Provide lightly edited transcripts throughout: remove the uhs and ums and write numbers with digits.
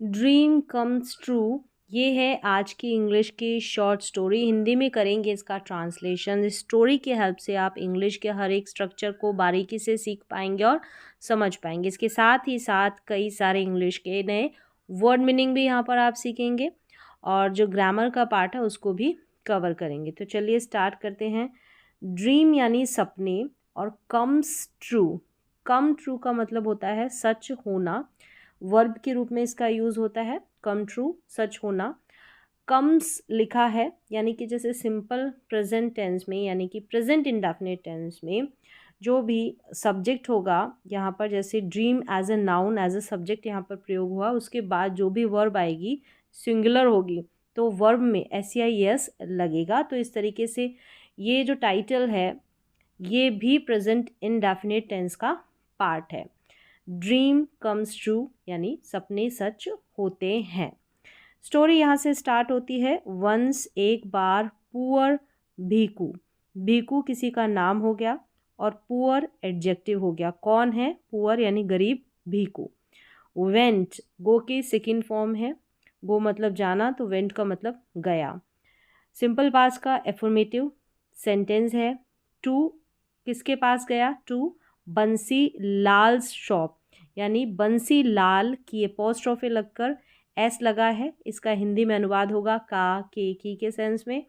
Dream comes true, ये है आज की इंग्लिश की शॉर्ट स्टोरी। हिंदी में करेंगे इसका ट्रांसलेशन। इस स्टोरी की हेल्प से आप इंग्लिश के हर एक स्ट्रक्चर को बारीकी से सीख पाएंगे और समझ पाएंगे। इसके साथ ही साथ कई सारे इंग्लिश के नए वर्ड मीनिंग भी यहाँ पर आप सीखेंगे और जो ग्रामर का पार्ट है उसको भी कवर करेंगे। तो चलिए स्टार्ट करते हैं। ड्रीम यानी सपने और कम्स ट्रू, कम ट्रू का मतलब होता है सच होना। वर्ब के रूप में इसका यूज़ होता है कम ट्रू, सच होना। कम्स लिखा है यानी कि जैसे सिंपल प्रेजेंट टेंस में यानी कि प्रेजेंट इंडेफिनिट टेंस में जो भी सब्जेक्ट होगा यहाँ पर, जैसे dream as a noun as a subject यहाँ पर प्रयोग हुआ, उसके बाद जो भी वर्ब आएगी सिंगुलर होगी तो वर्ब में SEIS लगेगा। तो इस तरीके से ये जो टाइटल है ये भी प्रेजेंट इंडेफिनिट टेंस का पार्ट है। ड्रीम कम्स ट्रू यानी सपने सच होते हैं। स्टोरी यहाँ से स्टार्ट होती है। वंस एक बार पुअर भीकू, भीकू किसी का नाम हो गया और पुअर एडजेक्टिव हो गया। कौन है पुअर यानी गरीब, भीकू। वेंट गो की सेकंड फॉर्म है, गो मतलब जाना तो वेंट का मतलब गया। सिंपल पास्ट का एफर्मेटिव सेंटेंस है। टू किसके पास गया, टू बंसी लाल शॉप, यानी बंसी लाल की अपोस्ट्रोफी लगकर एस लगा है, इसका हिंदी में अनुवाद होगा का के की के सेंस में,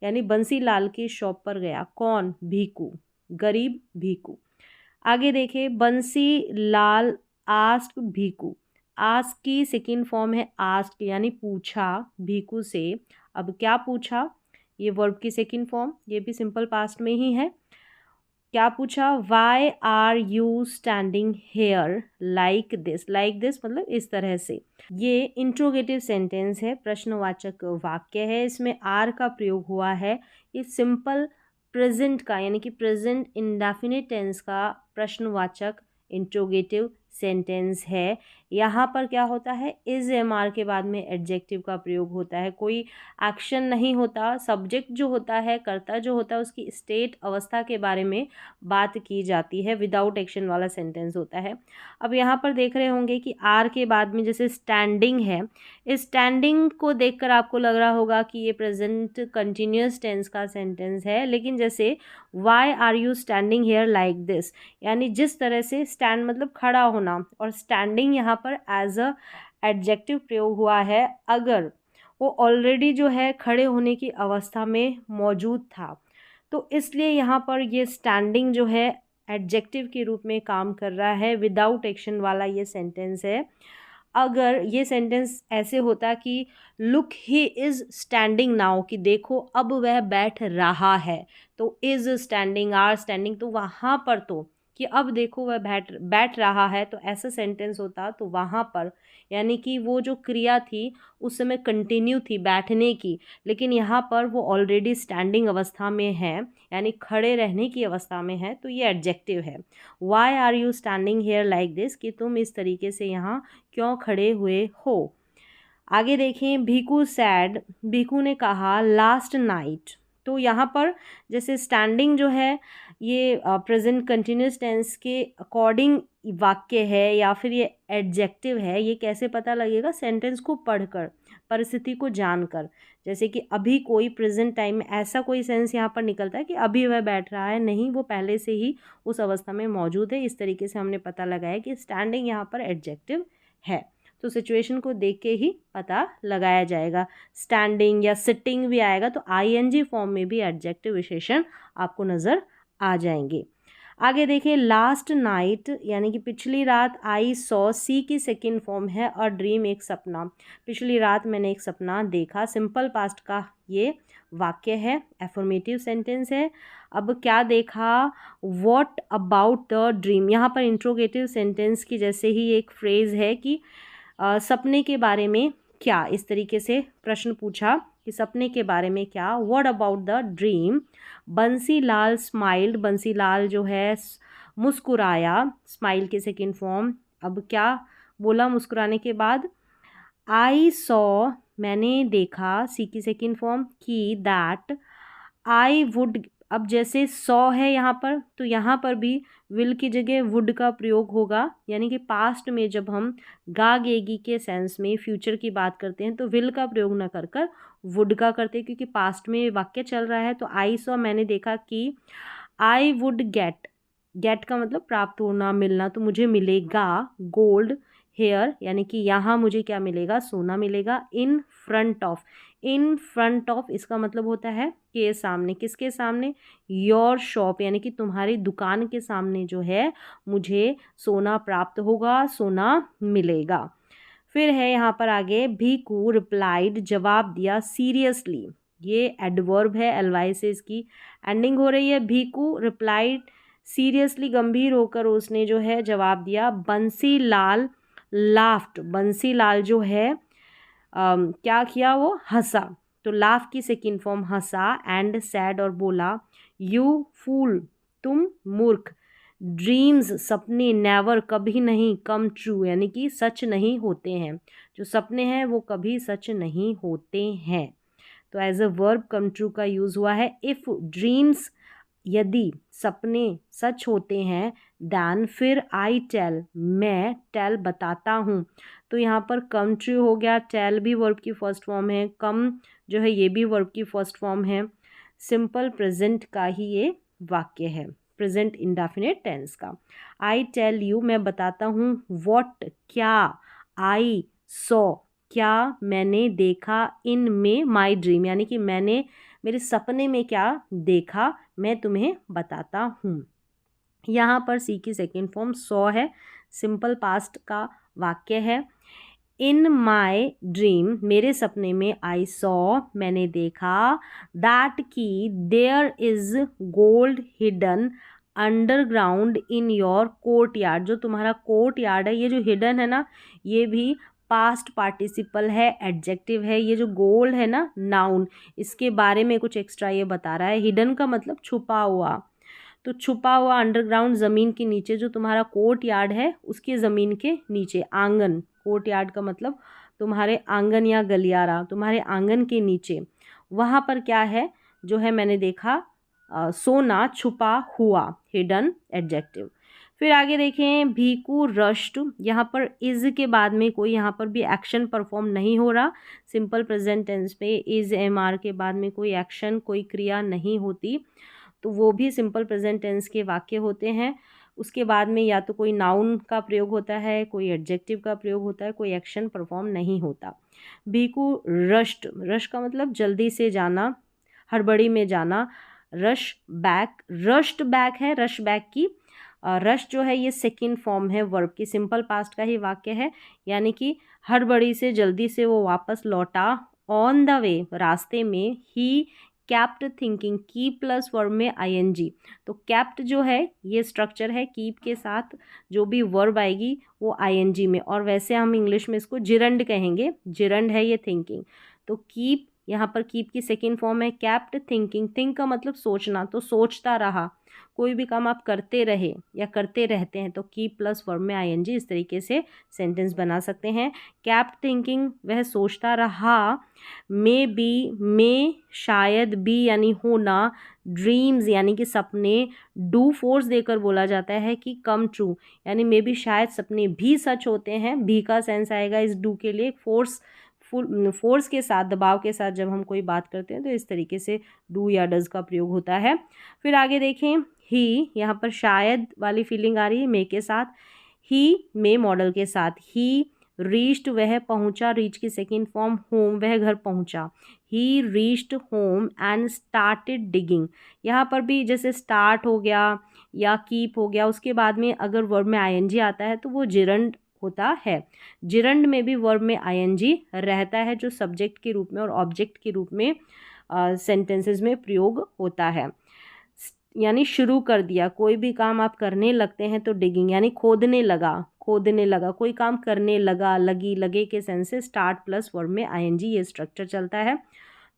यानी बंसी लाल की शॉप पर गया। कौन, भीकू, गरीब भीकू। आगे देखिए, बंसी लाल आस्क भीकू, आस्क की सेकेंड फॉर्म है आस्क यानी पूछा भीकू से। अब क्या पूछा, ये वर्ब की सेकेंड फॉर्म, ये भी सिंपल पास्ट में ही है। क्या पूछा, why are you standing here like this, like this मतलब इस तरह से। ये इंट्रोगेटिव सेंटेंस है, प्रश्नवाचक वाक्य है, इसमें आर का प्रयोग हुआ है। ये सिंपल प्रेजेंट का यानी कि प्रेजेंट इंडेफिनिट टेंस का प्रश्नवाचक इंट्रोगेटिव सेंटेंस है। यहाँ पर क्या होता है, इज MR के बाद में एडजेक्टिव का प्रयोग होता है। कोई एक्शन नहीं होता, सब्जेक्ट जो होता है, कर्ता जो होता है, उसकी स्टेट अवस्था के बारे में बात की जाती है। विदाउट एक्शन वाला सेंटेंस होता है। अब यहाँ पर देख रहे होंगे कि आर के बाद में जैसे स्टैंडिंग है, इस स्टैंडिंग को देखकर आपको लग रहा होगा कि ये प्रेजेंट कंटिन्यूअस टेंस का सेंटेंस है। लेकिन जैसे why are you standing here like this, यानी जिस तरह से, स्टैंड मतलब खड़ा होना और स्टैंडिंग यहाँ पर एज अ एडजेक्टिव प्रयोग हुआ है अगर वो ऑलरेडी जो है खड़े होने की अवस्था में मौजूद था, तो इसलिए यहाँ पर ये स्टैंडिंग जो है एडजेक्टिव के रूप में काम कर रहा है। विदाउट एक्शन वाला ये सेंटेंस है। अगर ये सेंटेंस ऐसे होता कि look he is standing now, कि देखो अब वह बैठ रहा है, तो इज़ स्टैंडिंग, आर स्टैंडिंग, तो वहाँ पर तो कि अब देखो वह बैठ बैठ रहा है, तो ऐसा सेंटेंस होता तो वहाँ पर यानी कि वो जो क्रिया थी उस समय कंटिन्यू थी बैठने की, लेकिन यहाँ पर वो ऑलरेडी स्टैंडिंग अवस्था में है यानी खड़े रहने की अवस्था में है, तो ये एडजेक्टिव है। Why are you standing here like this, कि तुम इस तरीके से यहाँ क्यों खड़े हुए हो। आगे देखें, भीकू सैड, भीकू ने कहा लास्ट नाइट, तो यहाँ पर जैसे स्टैंडिंग जो है ये प्रेजेंट कंटिन्यूस टेंस के अकॉर्डिंग वाक्य है या फिर ये एडजेक्टिव है, ये कैसे पता लगेगा, सेंटेंस को पढ़कर, परिस्थिति को जानकर। जैसे कि अभी कोई प्रेजेंट टाइम में ऐसा कोई सेंस यहाँ पर निकलता है कि अभी वह बैठ रहा है, नहीं, वो पहले से ही उस अवस्था में मौजूद है। इस तरीके से हमने पता लगाया कि स्टैंडिंग यहाँ पर एडजेक्टिव है। तो सिचुएशन को देख के ही पता लगाया जाएगा। स्टैंडिंग या सिटिंग भी आएगा तो ING फॉर्म में भी एडजेक्टिव विशेषण आपको नज़र आ जाएंगे। आगे देखिए, लास्ट नाइट यानी कि पिछली रात, आई सॉ, सी की सेकेंड फॉर्म है और ड्रीम एक सपना, पिछली रात मैंने एक सपना देखा। सिंपल पास्ट का ये वाक्य है, एफर्मेटिव सेंटेंस है। अब क्या देखा, व्हाट अबाउट द ड्रीम, यहाँ पर इंट्रोगेटिव सेंटेंस की जैसे ही एक फ्रेज है कि सपने के बारे में क्या, इस तरीके से प्रश्न पूछा कि सपने के बारे में क्या। What about the dream, Bansi Lal smiled, Bansi Lal जो है मुस्कुराया, स्माइल के सेकेंड फॉर्म। अब क्या बोला मुस्कुराने के बाद, आई सॉ, मैंने देखा, सी की सेकेंड फॉर्म, कि दैट आई वुड, अब जैसे सॉ है यहाँ पर, तो यहाँ पर भी विल की जगह वुड का प्रयोग होगा, यानी कि पास्ट में जब हम गागेगी के सेंस में फ्यूचर की बात करते हैं तो विल का प्रयोग न कर कर वुड का करते हैं, क्योंकि पास्ट में वाक्य चल रहा है। तो आई सॉ, मैंने देखा कि आई वुड गेट, गेट का मतलब प्राप्त होना, मिलना, तो मुझे मिलेगा गोल्ड हेयर, यानी कि यहाँ मुझे क्या मिलेगा, सोना मिलेगा। In front of, in front of इसका मतलब होता है के सामने, किसके सामने, योर शॉप, यानी कि तुम्हारी दुकान के सामने जो है मुझे सोना प्राप्त होगा, सोना मिलेगा। फिर है यहाँ पर आगे, भीकू रिप्लाइड, जवाब दिया, सीरियसली, ये एडवर्ब है, एलवाई से इसकी एंडिंग हो रही है। भीकू रिप्लाइड सीरियसली, गंभीर होकर उसने जो है जवाब दिया। बंसी लाल लाफ्ट, बंसी लाल जो है क्या किया, वो हंसा। तो लाफ की second form Hansa, and sad और बोला, यू फूल, तुम मूर्ख, ड्रीम्स सपने, नेवर कभी नहीं, कम ट्रू यानी कि सच नहीं होते हैं, जो सपने हैं वो कभी सच नहीं होते हैं। तो as a verb come true का यूज़ हुआ है। इफ़ ड्रीम्स, यदि सपने सच होते हैं, दैन फिर आई टेल, मैं टेल बताता हूँ। तो यहाँ पर कम ट्रू हो गया, टेल भी वर्ब की फर्स्ट फॉर्म है, कम जो है ये भी वर्ब की फर्स्ट फॉर्म है। सिंपल प्रेजेंट का ही ये वाक्य है, प्रेजेंट इंडेफिनिट टेंस का। आई टेल यू, मैं बताता हूँ, व्हाट क्या, आई सॉ क्या मैंने देखा, इन में माई ड्रीम यानी कि मैंने मेरे सपने में क्या देखा, मैं तुम्हें बताता हूँ। यहाँ पर सी की सेकेंड फॉर्म सॉ है, सिंपल पास्ट का वाक्य है। इन माई ड्रीम, मेरे सपने में, आई सॉ मैंने देखा, दैट की there is gold hidden underground in your courtyard, जो तुम्हारा कोर्ट यार्ड है, ये जो हिडन है ना, ये भी पास्ट पार्टिसिपल है, एडजेक्टिव है। ये जो गोल्ड है ना, नाउन, इसके बारे में कुछ एक्स्ट्रा ये बता रहा है। हिडन का मतलब छुपा हुआ, तो छुपा हुआ अंडरग्राउंड, ज़मीन के नीचे, जो तुम्हारा कोर्ट यार्ड है उसके ज़मीन के नीचे, आंगन, कोर्ट यार्ड का मतलब तुम्हारे आंगन या गलियारा, तुम्हारे आंगन के नीचे, वहाँ पर क्या है जो है मैंने देखा, सोना छुपा हुआ, हिडन एडजेक्टिव। फिर आगे देखें, भीकू रश्ड, यहाँ पर इज़ के बाद में कोई यहाँ पर भी एक्शन परफॉर्म नहीं हो रहा। सिंपल प्रेजेंट टेंस पे इज़ एम आर के बाद में कोई एक्शन, कोई क्रिया नहीं होती, तो वो भी सिंपल प्रेजेंट टेंस के वाक्य होते हैं। उसके बाद में या तो कोई नाउन का प्रयोग होता है, कोई एडजेक्टिव का प्रयोग होता है, कोई एक्शन परफॉर्म नहीं होता। भीकू रश्ड, रश का मतलब जल्दी से जाना, हड़बड़ी में जाना। रश बैक, रश्ड बैक है, रश बैक की रश जो है ये सेकंड फॉर्म है वर्ब की, सिंपल पास्ट का ही वाक्य है, यानी कि हड़बड़ी से जल्दी से वो वापस लौटा। ऑन द वे, रास्ते में। He kept thinking, keep plus verb में आईएनजी, तो कैप्ट जो है ये स्ट्रक्चर है, कीप के साथ जो भी वर्ब आएगी वो आईएनजी में, और वैसे हम इंग्लिश में इसको जिरंड कहेंगे, जिरंड है ये थिंकिंग। तो कीप, यहाँ पर कीप की सेकेंड फॉर्म है कैप्ट थिंकिंग, थिंक का मतलब सोचना, तो सोचता रहा, कोई भी काम आप करते रहे या करते रहते हैं तो कीप प्लस वर्ब में आईएनजी, इस तरीके से सेंटेंस बना सकते हैं। कैप्ट थिंकिंग, वह सोचता रहा। मे बी, मे शायद, बी यानी होना, ड्रीम्स यानी कि सपने, डू फोर्स देकर बोला जाता है कि कम ट्रू, यानी मे बी शायद सपने भी सच होते हैं, भी का सेंस आएगा इस डू के लिए, फोर्स के साथ, दबाव के साथ जब हम कोई बात करते हैं तो इस तरीके से डू या डज का प्रयोग होता है। फिर आगे देखें, ही, यहाँ पर शायद वाली फीलिंग आ रही है मे के साथ, ही मे मॉडल के साथ। ही रीच्ड, वह पहुँचा, रीच की सेकेंड फॉर्म होम, वह घर पहुँचा। ही reached home and started digging, यहाँ पर भी जैसे स्टार्ट हो गया या कीप हो गया, उसके बाद में अगर वर्ब में आईएनजी आता है तो वो जिरंड होता है। जिरंड में भी वर्ब में आईएनजी रहता है, जो सब्जेक्ट के रूप में और ऑब्जेक्ट के रूप में सेंटेंसेस में प्रयोग होता है। यानी शुरू कर दिया, कोई भी काम आप करने लगते हैं तो डिगिंग यानी खोदने लगा, खोदने लगा, कोई काम करने लगा, लगी, लगे के सेंस से स्टार्ट प्लस वर्ब में आईएनजी ये स्ट्रक्चर चलता है।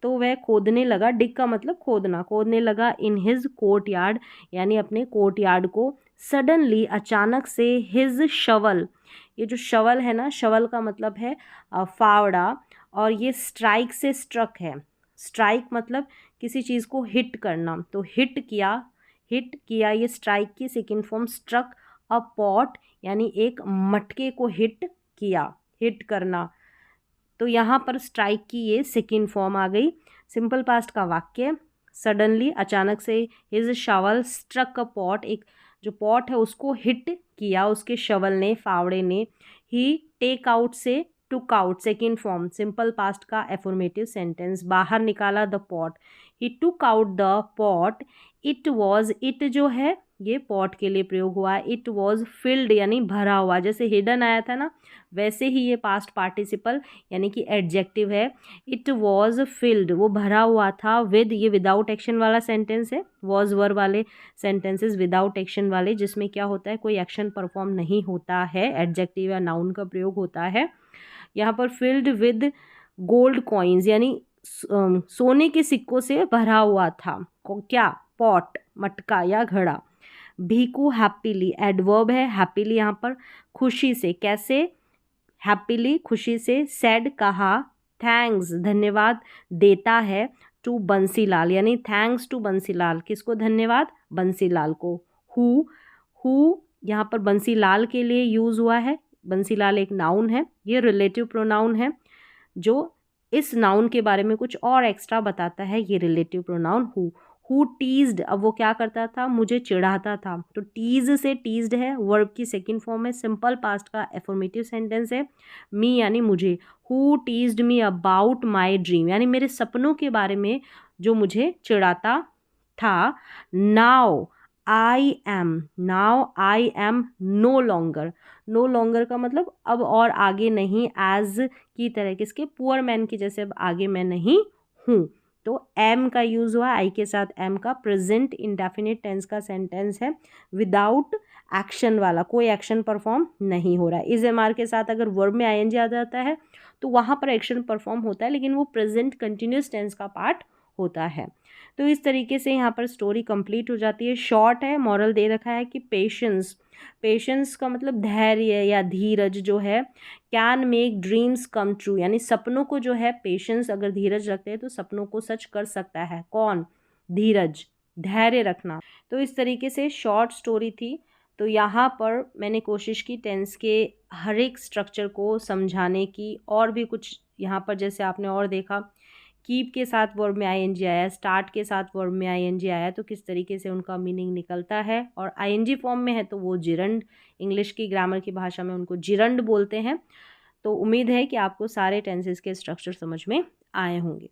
तो वह खोदने लगा, डिग का मतलब खोदना, खोदने लगा इन हिज कोर्ट यार्ड, यानी अपने कोर्ट यार्ड को। सडनली, अचानक से, हिज शवल, ये जो शवल है ना, शवल का मतलब है फावड़ा, और ये स्ट्राइक से स्ट्रक है। स्ट्राइक मतलब किसी चीज़ को हिट करना, तो हिट किया ये स्ट्राइक की second form struck a pot, यानी एक मटके को हिट किया, हिट करना। तो यहाँ पर स्ट्राइक की ये सेकेंड फॉर्म आ गई। सिंपल पास्ट का वाक्य, सडनली अचानक से his shovel struck a pot, एक जो पॉट है उसको हिट किया उसके शवल ने, फावड़े ने। ही टेक आउट से took out, second form simple past का एफर्मेटिव सेंटेंस, बाहर निकाला the pot. He took out the pot, it was, it जो है ये पॉट के लिए प्रयोग हुआ है। इट वॉज फिल्ड यानी भरा हुआ, जैसे हिडन आया था ना वैसे ही ये पास्ट पार्टिसिपल यानी कि एडजेक्टिव है। इट वॉज फिल्ड, वो भरा हुआ था। विद, ये विदाउट एक्शन वाला सेंटेंस है, वॉज वर वाले सेंटेंसेस विदाउट एक्शन वाले, जिसमें क्या होता है कोई एक्शन परफॉर्म नहीं होता है, एडजेक्टिव या नाउन का प्रयोग होता है। यहाँ पर फिल्ड विद गोल्ड कॉइन्स यानी सोने के सिक्कों से भरा हुआ था। क्या, पॉट, मटका या घड़ा। भीकू हैप्पीली, एडवर्ब है, हैप्पीली यहाँ पर खुशी से, कैसे, हैप्पीली खुशी से। सैड कहा, थैंक्स धन्यवाद देता है, टू बंसीलाल यानी थैंक्स टू बंसीलाल, किसको धन्यवाद, बंसीलाल को। हु यहाँ पर बंसीलाल के लिए यूज़ हुआ है, बंसीलाल एक नाउन है, ये रिलेटिव प्रोनाउन है जो इस नाउन के बारे में कुछ और एक्स्ट्रा बताता है, ये रिलेटिव प्रोनाउन हु टीज्ड, अब वो क्या करता था, मुझे चिढ़ाता था, तो टीज से टीज्ड है, वर्ब की सेकंड फॉर्म है, सिंपल पास्ट का एफर्मेटिव सेंटेंस है। मी यानी मुझे, who teased me about my dream यानी मेरे सपनों के बारे में जो मुझे चिढ़ाता था। Now I am no longer का मतलब अब और आगे नहीं, एज की तरह, किसके, पुअर मैन की जैसे अब आगे मैं नहीं हूँ, तो एम का यूज़ हुआ, आई के साथ एम का, प्रेजेंट इंडेफिनिट टेंस का सेंटेंस है, विदाउट एक्शन वाला, कोई एक्शन परफॉर्म नहीं हो रहा है। इज एम आर के साथ अगर वर्ब में आईएनजी आ जाता है तो वहाँ पर एक्शन परफॉर्म होता है, लेकिन वो प्रेजेंट कंटिन्यूस टेंस का पार्ट होता है। तो इस तरीके से यहाँ पर स्टोरी कंप्लीट हो जाती है। शॉर्ट है, मॉरल दे रखा है कि पेशेंस का मतलब धैर्य या धीरज जो है, can make dreams come true यानी सपनों को जो है, पेशेंस अगर धीरज रखते हैं तो सपनों को सच कर सकता है। कौन, धीरज, धैर्य रखना। तो इस तरीके से शॉर्ट स्टोरी थी। तो यहाँ पर मैंने कोशिश की टेंस के हर एक स्ट्रक्चर को समझाने की, और भी कुछ यहाँ पर जैसे आपने और देखा, कीप के साथ वर्ब में आईएनजी आया, स्टार्ट के साथ वर्ब में आईएनजी आया, तो किस तरीके से उनका मीनिंग निकलता है, और आईएनजी फॉर्म में है तो वो जिरंड, इंग्लिश की ग्रामर की भाषा में उनको जिरंड बोलते हैं। तो उम्मीद है कि आपको सारे टेंसेस के स्ट्रक्चर समझ में आए होंगे।